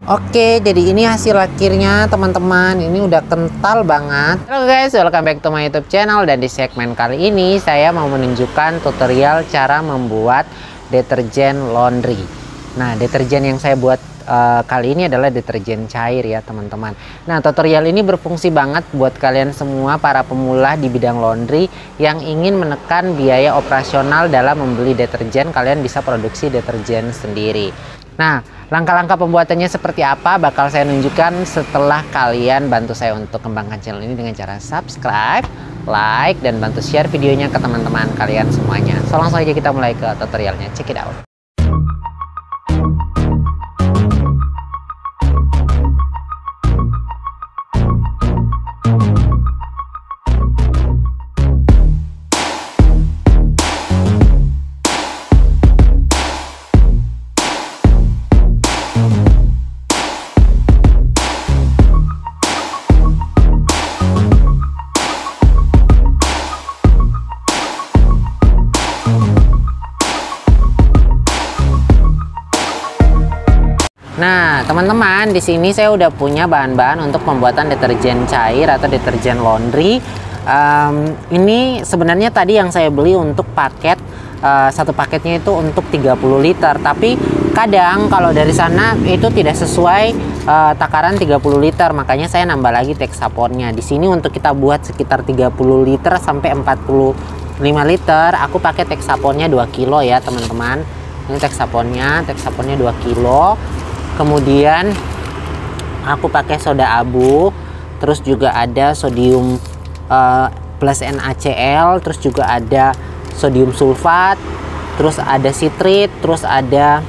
Oke, jadi ini hasil akhirnya teman-teman. Ini udah kental banget. Halo guys, welcome back to my YouTube channel. Dan di segmen kali ini saya mau menunjukkan tutorial cara membuat deterjen laundry. Nah, deterjen yang saya buat kali ini adalah deterjen cair ya teman-teman. Nah, tutorial ini berfungsi banget buat kalian semua para pemula di bidang laundry yang ingin menekan biaya operasional dalam membeli deterjen. Kalian bisa produksi deterjen sendiri. Nah, langkah-langkah pembuatannya seperti apa bakal saya tunjukkan setelah kalian bantu saya untuk kembangkan channel ini dengan cara subscribe, like, dan bantu share videonya ke teman-teman kalian semuanya. So, langsung aja kita mulai ke tutorialnya. Check it out. Nah, teman-teman, di sini saya udah punya bahan-bahan untuk pembuatan deterjen cair atau deterjen laundry. Ini sebenarnya tadi yang saya beli untuk paket, satu paketnya itu untuk 30 liter. Tapi kadang kalau dari sana itu tidak sesuai takaran 30 liter, makanya saya nambah lagi Texaponnya. Di sini untuk kita buat sekitar 30 liter sampai 45 liter, aku pakai Texaponnya 2 kilo ya, teman-teman. Ini Texaponnya 2 kilo. Kemudian aku pakai soda abu, terus juga ada sodium plus NaCl, terus juga ada sodium sulfat, terus ada sitrit, terus ada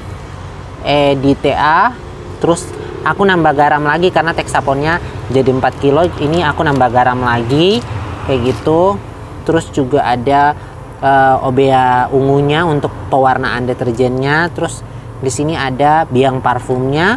EDTA, terus aku nambah garam lagi karena Texaponnya jadi 4 kilo, ini aku nambah garam lagi kayak gitu. Terus juga ada OBA ungunya untuk pewarnaan deterjennya. Terus di sini ada biang parfumnya,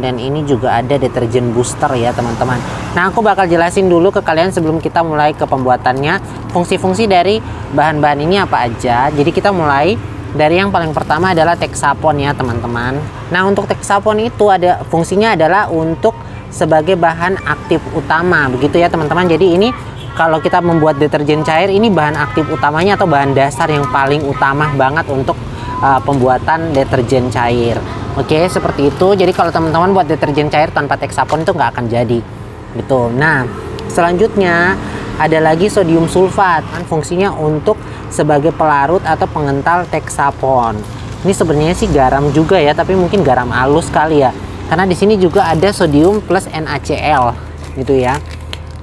dan ini juga ada deterjen booster ya teman-teman. Nah, aku bakal jelasin dulu ke kalian sebelum kita mulai ke pembuatannya, fungsi-fungsi dari bahan-bahan ini apa aja. Jadi kita mulai dari yang paling pertama adalah Texapon ya teman-teman. Nah, untuk Texapon itu ada fungsinya adalah untuk sebagai bahan aktif utama begitu ya teman-teman. Jadi ini kalau kita membuat deterjen cair, ini bahan aktif utamanya atau bahan dasar yang paling utama banget untuk pembuatan deterjen cair. Oke, seperti itu. Jadi kalau teman-teman buat deterjen cair tanpa Texapon itu nggak akan jadi gitu. Nah, selanjutnya ada lagi sodium sulfat, fungsinya untuk sebagai pelarut atau pengental Texapon. Ini sebenarnya sih garam juga ya, tapi mungkin garam halus kali ya, karena di sini juga ada sodium plus NaCl gitu ya.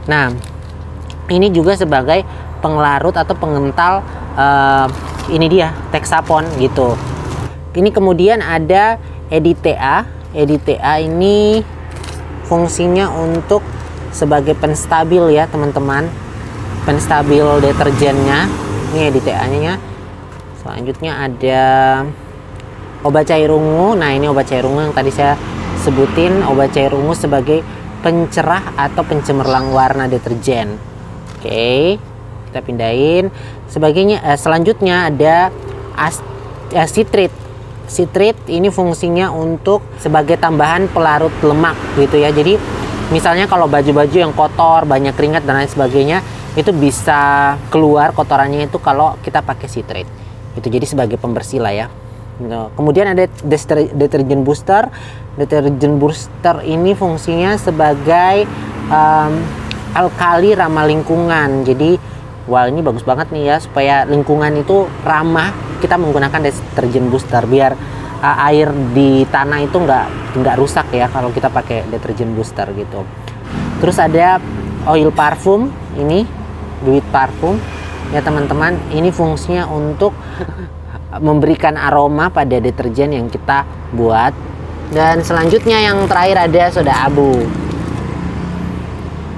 Nah, ini juga sebagai pengelarut atau pengental ini dia Texapon gitu. Ini kemudian ada EDTA. EDTA ini fungsinya untuk sebagai penstabil ya teman-teman, penstabil deterjennya. Ini EDTA-nya. Selanjutnya ada obat cair ungu. Nah, ini obat cair ungu yang tadi saya sebutin, obat cair ungu sebagai pencerah atau pencemerlang warna deterjen. Oke, kita pindahin. Selanjutnya ada sitrit. Sitrit ini fungsinya untuk sebagai tambahan pelarut lemak gitu ya. Jadi misalnya kalau baju-baju yang kotor, banyak keringat dan lain sebagainya, itu bisa keluar kotorannya itu kalau kita pakai sitrit. Itu jadi sebagai pembersih lah ya. Kemudian ada deterjen booster. Deterjen booster ini fungsinya sebagai alkali ramah lingkungan. Jadi wah, ini bagus banget nih ya, supaya lingkungan itu ramah, kita menggunakan deterjen booster biar air di tanah itu nggak rusak ya kalau kita pakai deterjen booster gitu. Terus ada oil parfum, ini duit parfum ya teman-teman. Ini fungsinya untuk memberikan aroma pada deterjen yang kita buat. Dan selanjutnya yang terakhir ada soda abu.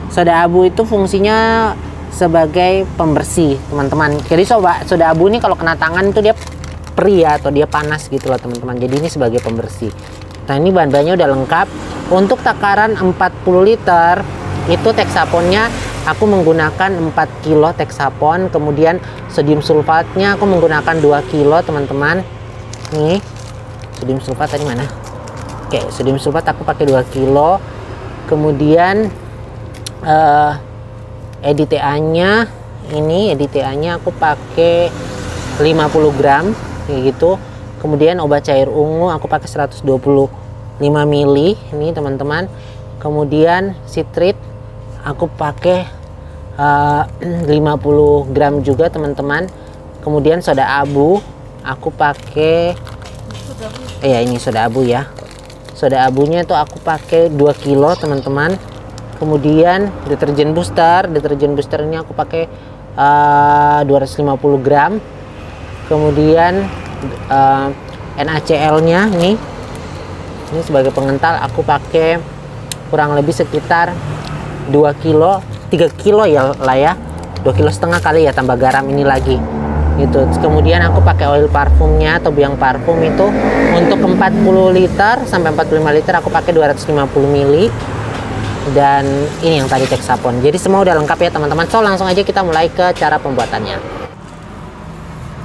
Soda abu itu fungsinya sebagai pembersih teman-teman. Jadi soda abu ini kalau kena tangan itu dia perih ya, atau dia panas gitu loh teman-teman. Jadi ini sebagai pembersih. Nah, ini bahan-bahannya udah lengkap. Untuk takaran 40 liter itu Texaponnya aku menggunakan 4 kilo Texapon. Kemudian sodium sulfatnya aku menggunakan 2 kilo teman-teman. Nih sodium sulfat tadi mana? Oke, sodium sulfat aku pakai 2 kilo. Kemudian EDTA-nya aku pakai 50 gram kayak gitu. Kemudian obat cair ungu aku pakai 125 mili ini teman-teman. Kemudian sitrit aku pakai 50 gram juga teman-teman. Kemudian soda abu aku pakai ini soda abu ya. Soda abunya itu aku pakai 2 kilo teman-teman. Kemudian deterjen booster ini aku pakai 250 gram. Kemudian NaCl-nya ini sebagai pengental aku pakai kurang lebih sekitar 2 kilo 3 kilo ya lah ya, 2,5 kilo kali ya tambah garam ini lagi gitu. Kemudian aku pakai oil parfumnya atau biang parfum itu untuk 40 liter sampai 45 liter aku pakai 250 ml. Dan ini yang tadi Texapon. Jadi semua udah lengkap ya teman-teman. So langsung aja kita mulai ke cara pembuatannya.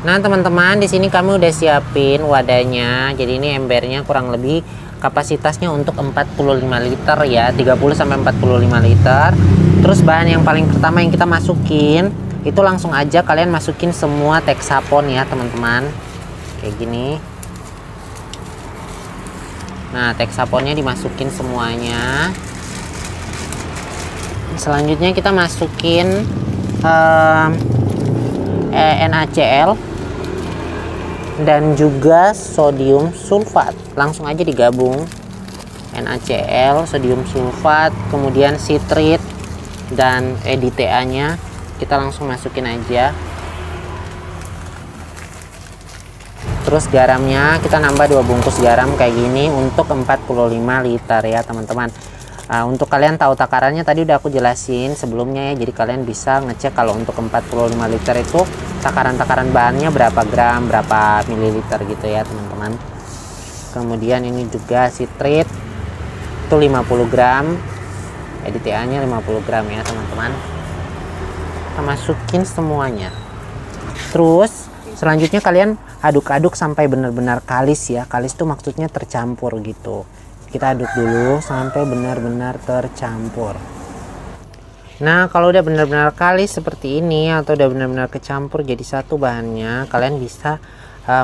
Nah teman-teman, di sini kami udah siapin wadahnya. Jadi ini embernya kurang lebih kapasitasnya untuk 45 liter ya, 30 sampai 45 liter. Terus bahan yang paling pertama yang kita masukin itu langsung aja kalian masukin semua Texapon ya teman-teman. Kayak gini. Nah, Texaponnya dimasukin semuanya. Selanjutnya kita masukin NaCl dan juga sodium sulfat. Langsung aja digabung. NaCl, sodium sulfat, kemudian sitrit dan EDTA-nya kita langsung masukin aja. Terus garamnya kita nambah 2 bungkus garam kayak gini untuk 45 liter ya teman-teman. Untuk kalian tahu takarannya tadi udah aku jelasin sebelumnya ya, jadi kalian bisa ngecek kalau untuk 45 liter itu takaran-takaran bahannya berapa gram, berapa mililiter gitu ya teman-teman. Kemudian ini juga sitrit itu 50 gram, EDTA-nya 50 gram ya teman-teman. Kita masukin semuanya. Terus selanjutnya kalian aduk-aduk sampai benar-benar kalis ya. Kalis itu maksudnya tercampur gitu. Kita aduk dulu sampai benar-benar tercampur. Nah, kalau udah benar-benar kalis seperti ini atau udah benar-benar kecampur jadi satu bahannya, kalian bisa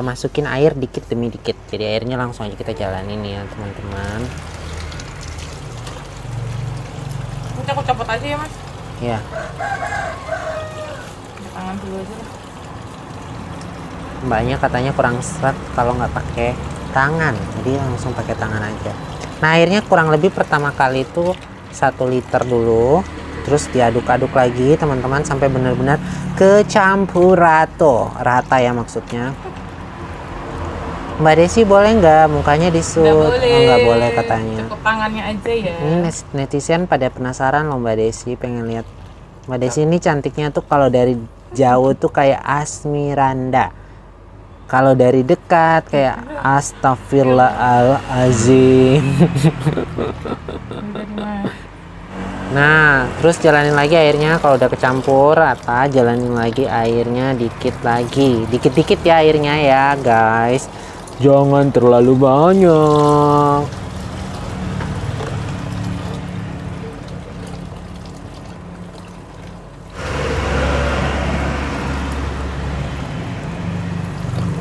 masukin air dikit demi dikit. Jadi airnya langsung aja kita jalanin ya, teman-teman. Ini aku copot aja ya, Mas? Ya. Tangan dulu aja lah. Mbaknya katanya kurang seret kalau nggak pakai tangan, jadi langsung pakai tangan aja. Nah, airnya kurang lebih pertama kali itu 1 liter dulu, terus diaduk-aduk lagi teman-teman sampai benar-benar kecampur rata ya maksudnya. Mbak Desi boleh nggak mukanya disut? Oh, nggak boleh katanya. Cukup tangannya aja ya. Ini netizen pada penasaran loh Mbak Desi, pengen lihat Mbak Desi ini cantiknya tuh kalau dari jauh tuh kayak Asmiranda. Kalau dari dekat kayak astagfirullahaladzim. Nah, terus jalanin lagi airnya. Kalau udah kecampur rata, jalanin lagi airnya dikit lagi. Dikit-dikit ya airnya ya guys. Jangan terlalu banyak.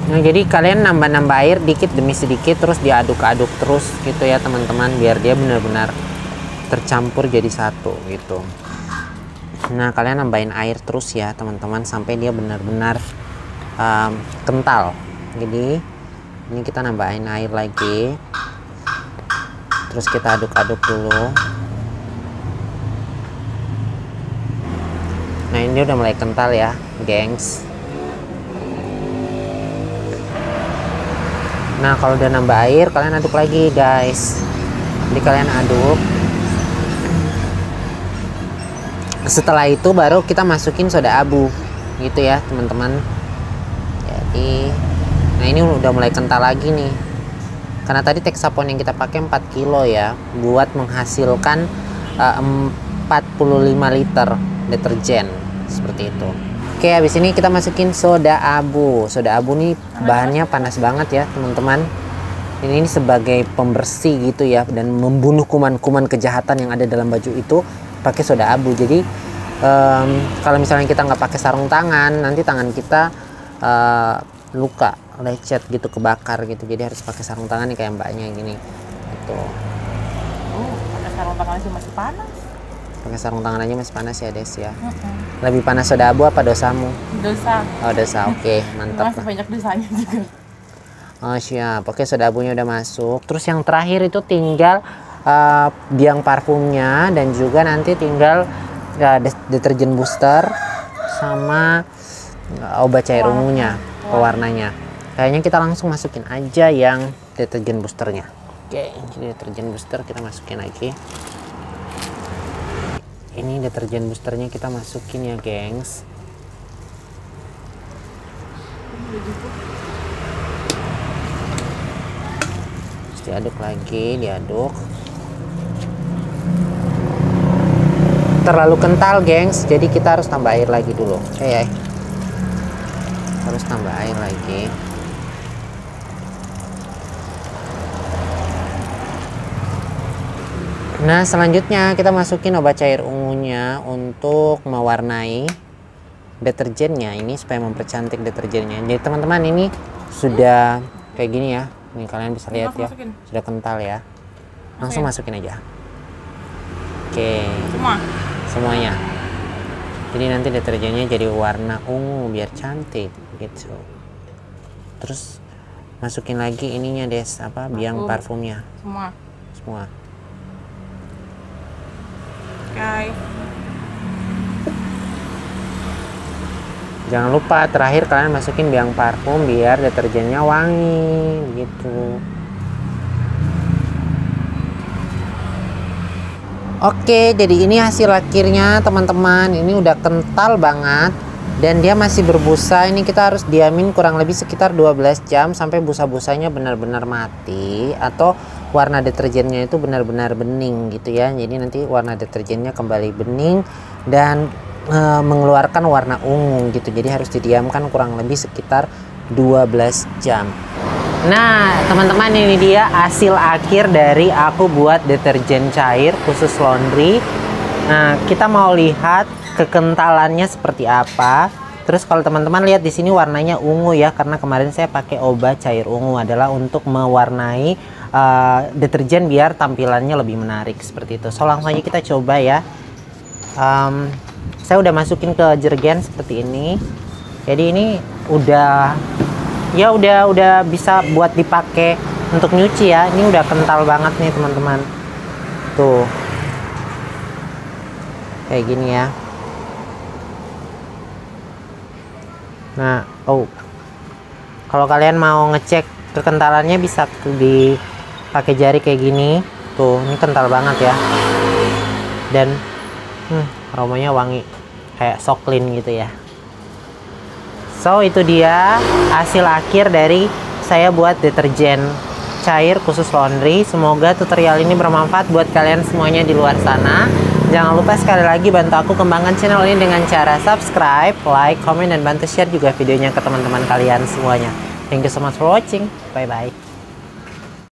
Nah, jadi kalian nambah-nambah air dikit demi sedikit terus diaduk-aduk terus gitu ya teman-teman, biar dia benar-benar tercampur jadi satu gitu. Nah, kalian nambahin air terus ya teman-teman sampai dia benar-benar kental. Jadi ini kita nambahin air lagi, terus kita aduk-aduk dulu. Nah, ini udah mulai kental ya gengs. Nah, kalau udah nambah air kalian aduk lagi guys. Jadi kalian aduk. Setelah itu baru kita masukin soda abu gitu ya teman-teman. Jadi nah ini udah mulai kental lagi nih, karena tadi Texapon yang kita pakai 4 kilo ya, buat menghasilkan 45 liter deterjen seperti itu. Oke, habis ini kita masukin soda abu. Soda abu nih bahannya panas banget ya teman-teman. Ini sebagai pembersih gitu ya, dan membunuh kuman-kuman kejahatan yang ada dalam baju itu pakai soda abu. Jadi kalau misalnya kita nggak pakai sarung tangan, nanti tangan kita luka, lecet gitu, kebakar gitu. Jadi harus pakai sarung tangan nih kayak mbaknya gini gitu. Pakai sarung tangan aja masih panas. Pakai sarung tangan aja masih panas ya Des ya. Lebih panas soda abu apa dosamu? Dosa. Oh dosa, oke, mantap Masih lah. banyak dosanya juga. Oh siap, oke, soda abunya udah masuk. Terus yang terakhir itu tinggal biang parfumnya, dan juga nanti tinggal deterjen booster sama obat cair ungunya, pewarnanya. Kayaknya kita langsung masukin aja yang deterjen boosternya. Oke, jadi deterjen booster kita masukin lagi. Ini deterjen boosternya kita masukin ya gengs. Diaduk lagi, diaduk. Terlalu kental gengs, jadi kita harus tambah air lagi dulu. Oke, harus tambah air lagi. Nah selanjutnya kita masukin obat cair ungunya untuk mewarnai deterjennya ini supaya mempercantik deterjennya. Jadi teman-teman, ini sudah kayak gini ya. Ini kalian bisa lihat ya, sudah kental ya. Langsung masukin aja. Oke. Semuanya. Jadi nanti deterjennya jadi warna ungu biar cantik gitu. Terus masukin lagi ininya Des, apa biang parfumnya. Semua. Oke. Jangan lupa terakhir kalian masukin biang parfum biar deterjennya wangi gitu. Oke, jadi ini hasil akhirnya teman-teman. Ini udah kental banget dan dia masih berbusa. Ini kita harus diamin kurang lebih sekitar 12 jam sampai busa-busanya benar-benar mati atau warna deterjennya itu benar-benar bening gitu ya. Jadi nanti warna deterjennya kembali bening dan mengeluarkan warna ungu gitu. Jadi harus didiamkan kurang lebih sekitar 12 jam. Nah teman-teman, ini dia hasil akhir dari aku buat deterjen cair khusus laundry. Nah kita mau lihat kekentalannya seperti apa. Terus kalau teman-teman lihat di sini warnanya ungu ya, karena kemarin saya pakai obat cair ungu adalah untuk mewarnai deterjen biar tampilannya lebih menarik seperti itu. So langsung aja kita coba ya. Saya udah masukin ke jerigen seperti ini. Jadi ini udah bisa buat dipakai untuk nyuci ya. Ini udah kental banget nih teman-teman. Tuh. Kayak gini ya. Nah, kalau kalian mau ngecek kekentalannya bisa dipakai jari kayak gini. Tuh, ini kental banget ya. Dan aromanya wangi kayak soklin gitu ya. So itu dia hasil akhir dari saya buat deterjen cair khusus laundry. Semoga tutorial ini bermanfaat buat kalian semuanya di luar sana. Jangan lupa sekali lagi bantu aku kembangkan channel ini dengan cara subscribe, like, comment, dan bantu share juga videonya ke teman-teman kalian semuanya. Thank you so much for watching. Bye bye.